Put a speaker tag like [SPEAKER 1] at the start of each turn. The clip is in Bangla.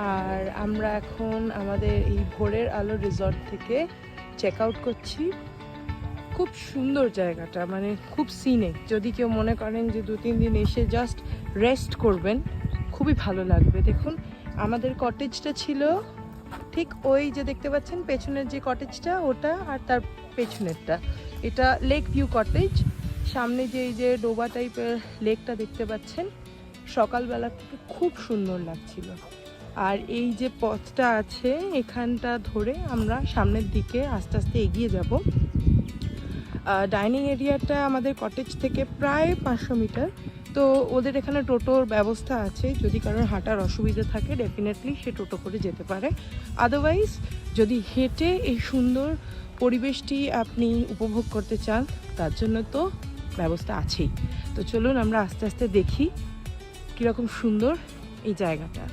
[SPEAKER 1] আর আমরা এখন আমাদের এই ভোরের আলো রিসর্ট থেকে চেক আউট করছি। খুব সুন্দর জায়গাটা, মানে খুব সিনিক। যদি কেউ মনে করেন যে 2-3 দিন এসে জাস্ট রেস্ট করবেন, খুবই ভালো লাগবে। দেখুন আমাদের কটেজটা ছিল ঠিক ওই যে দেখতে পাচ্ছেন পেছনের যে কটেজটা, ওটা আর তার পেছনেরটা এটা লেক ভিউ কটেজ। সামনে যে এই যে ডোবা টাইপের লেকটা দেখতে পাচ্ছেন, সকালবেলা থেকে খুব সুন্দর লাগছিল। আর এই যে পথটা আছে এখানটা ধরে আমরা সামনের দিকে আস্তে আস্তে এগিয়ে যাব। ডাইনিং এরিয়াটা আমাদের কটেজ থেকে প্রায় 500 মিটার। তো ওদের এখানে টোটোর ব্যবস্থা আছে, যদি কারোর হাঁটার অসুবিধা থাকে ডেফিনেটলি সে টোটো করে যেতে পারে। আদারওয়াইজ যদি হেঁটে এই সুন্দর পরিবেশটি আপনি উপভোগ করতে চান, তার জন্য তো ব্যবস্থা আছেই। তো চলুন আমরা আস্তে আস্তে দেখি কীরকম সুন্দর এই জায়গাটা।